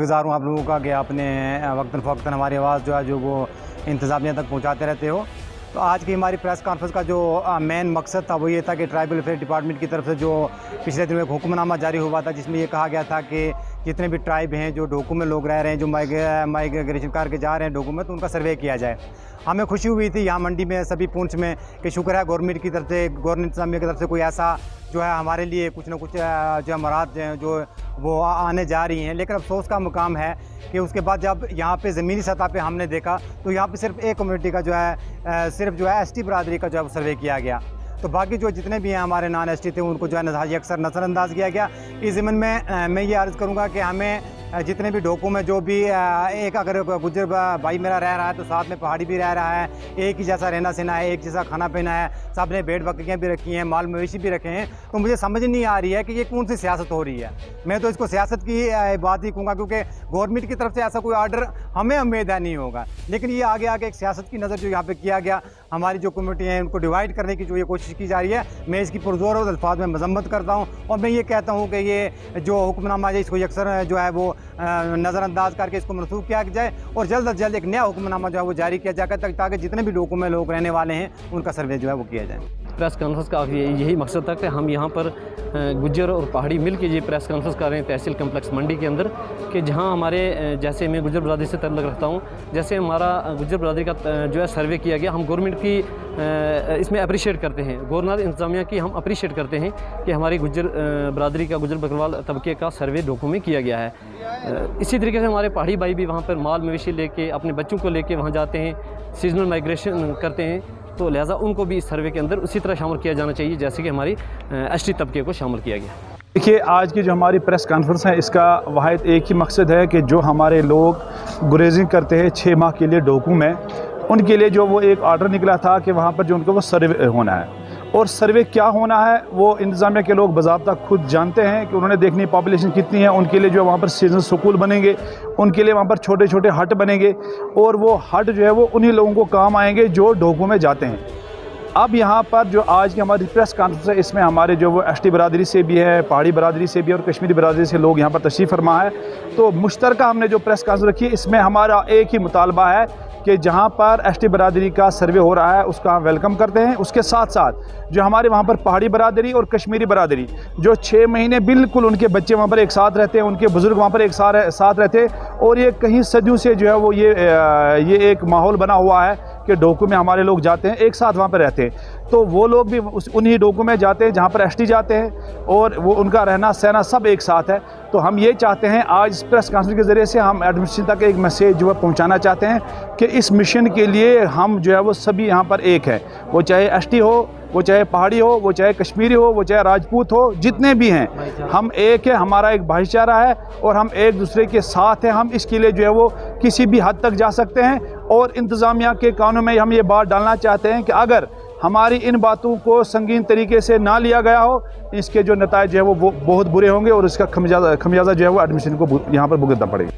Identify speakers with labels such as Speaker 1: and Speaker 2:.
Speaker 1: शुक्रगुज़ार हूँ आप लोगों का कि आपने वक्तन फ़वक्तन हमारी आवाज़ जो है जो वो इंतज़ामिया तक पहुँचाते रहते हो। तो आज की हमारी प्रेस कॉन्फ्रेंस का जो मेन मकसद था वो ये था कि ट्राइबल अफेयर डिपार्टमेंट की तरफ से जो पिछले दिनों एक हुक्मनामा जारी हुआ था, जिसमें ये कहा गया था कि जितने भी ट्राइब हैं, जो डोकू में लोग रह रहे हैं, जो माइग्रेशन करके जा रहे हैं डोकू में, तो उनका सर्वे किया जाए। हमें खुशी हुई थी यहाँ मंडी में, सभी पूंछ में, कि शुक्र है गवर्नमेंट की तरफ से, गवर्नमेंट इंतज़ामिया की तरफ से कोई ऐसा जो है हमारे लिए कुछ ना कुछ जो मुराद जो वो आने जा रही हैं। लेकिन अफसोस का मुकाम है कि उसके बाद जब यहाँ पे ज़मीनी सतह पे हमने देखा तो यहाँ पे सिर्फ एक कम्युनिटी का जो है सिर्फ जो है एसटी बरादरी का जो है वो सर्वे किया गया। तो बाकी जो जितने भी हैं हमारे नॉन एसटी थे उनको जो है अक्सर नज़रअंदाज किया गया। इस ज़मीन में मैं ये अर्ज़ करूँगा कि हमें जितने भी डोकू में जो भी एक अगर गुज्जर भाई मेरा रह रहा है तो साथ में पहाड़ी भी रह रहा है, एक ही जैसा रहना सहना है, एक जैसा खाना पीना है, सब ने भेड़ बकरियाँ भी रखी हैं, माल मवेशी भी रखे हैं। तो मुझे समझ नहीं आ रही है कि ये कौन सी सियासत हो रही है। मैं तो इसको सियासत की बात ही कहूँगा, क्योंकि गवर्नमेंट की तरफ से ऐसा कोई आर्डर हमें उम्मीद है नहीं होगा। लेकिन ये आगे आगे एक सियासत की नज़र जो यहाँ पर किया गया, हमारी जो कम्युनिटी है उनको डिवाइड करने की जो ये कोशिश की जा रही है, मैं इसकी पुरजोर और अल्फाज में मजम्मत करता हूँ। और मैं ये कहता हूँ कि ये जो हुक्मनामा है इसको अक्सर जो है वो नज़रअंदाज करके इसको मनसूख किया जाए और जल्द अज जल्द एक नया हुक्मनामा जो है वो जारी किया जाए, ताकि जितने भी डोकू में लोग रहने वाले हैं उनका सर्वे जो है वो किया जाए।
Speaker 2: प्रेस कॉन्फ्रेंस का यही मकसद था कि हम यहाँ पर गुज्जर और पहाड़ी मिल के ये प्रेस कॉन्फ्रेंस कर रहे हैं तहसील कम्प्लेक्स मंडी के अंदर, कि जहाँ हमारे जैसे मैं गुज्जर बरादरी से ताल्लुक़ रखता हूँ, जैसे हमारा गुज्जर बरादरी का जो है सर्वे किया गया, हम गवर्नमेंट की इसमें अप्रिशिएट करते हैं, गवर्नर इंतज़ामिया की हम अप्रिशिएट करते हैं कि हमारी गुज्जर बरादरी का, गुज्जर बकरवाल तबके का सर्वे डोकू में किया गया है। इसी तरीके से हमारे पहाड़ी भाई भी वहाँ पर माल मवेशी लेके अपने बच्चों को लेके वहाँ जाते हैं, सीजनल माइग्रेशन करते हैं, तो लिहाजा उनको भी इस सर्वे के अंदर उसी तरह शामिल किया जाना चाहिए जैसे कि हमारी एसटी तबके को शामिल किया गया।
Speaker 3: देखिए, आज की जो हमारी प्रेस कॉन्फ्रेंस है इसका वाहिद एक ही मकसद है कि जो हमारे लोग गुरेजिंग करते हैं 6 माह के लिए डोकू में, उनके लिए जो वो एक आर्डर निकला था कि वहाँ पर जो उनको वो सर्वे होना है, और सर्वे क्या होना है वो इंतज़ामिया के लोग बाज़ाब्ता खुद जानते हैं कि उन्होंने देखनी पॉपुलेशन कितनी है। उनके लिए जो वहाँ पर सीजन स्कूल बनेंगे, उनके लिए वहाँ पर छोटे छोटे हट बनेंगे, और वो हट जो है वो उन्हीं लोगों को काम आएंगे जो डोकू में जाते हैं। अब यहाँ पर जो आज की हमारी प्रेस कॉन्फ्रेंस है इसमें हमारे जो वो एसटी बरादरी से भी है, पहाड़ी बरादरी से भी और कश्मीरी बरादरी से लोग यहाँ पर तशरीफ़ फरमा है। तो मुश्तरका हमने जो प्रेस कॉन्फ्रेंस रखी है इसमें हमारा एक ही मुतालबा है कि जहाँ पर एसटी बरादरी का सर्वे हो रहा है उसका हम वेलकम करते हैं। उसके साथ साथ जो हमारे वहाँ पर पहाड़ी बरादरी और कश्मीरी बरादरी जो 6 महीने बिल्कुल उनके बच्चे वहाँ पर एक साथ रहते हैं, उनके बुज़ुर्ग वहाँ पर एक साथ रहते हैं, और ये कहीं सदियों से जो है वो ये एक माहौल बना हुआ है कि डोकू में हमारे लोग जाते हैं, एक साथ वहाँ पर रहते हैं। तो वो लोग भी उन्हीं डोकू में जाते हैं जहाँ पर एसटी जाते हैं, और वो उनका रहना सहना सब एक साथ है। तो हम ये चाहते हैं आज इस प्रेस कॉन्फ्रेंस के ज़रिए से हम एडमिनिस्ट्रेशन तक एक मैसेज जो है पहुँचाना चाहते हैं कि इस मिशन के लिए हम जो है वो सभी यहाँ पर एक है, वो चाहे एसटी हो, वो चाहे पहाड़ी हो, वो चाहे कश्मीरी हो, वो चाहे राजपूत हो, जितने भी हैं हम एक है, हमारा एक भाईचारा है और हम एक दूसरे के साथ हैं। हम इसके लिए जो है वो किसी भी हद तक जा सकते हैं, और इंतज़ामिया के कानून में हम ये बात डालना चाहते हैं कि अगर हमारी इन बातों को संगीन तरीके से ना लिया गया हो, इसके जो नतायज जो है वो बहुत बुरे होंगे और इसका खमियाजा जो है वो एडमिशन को यहाँ पर भुगतना पड़ेगा।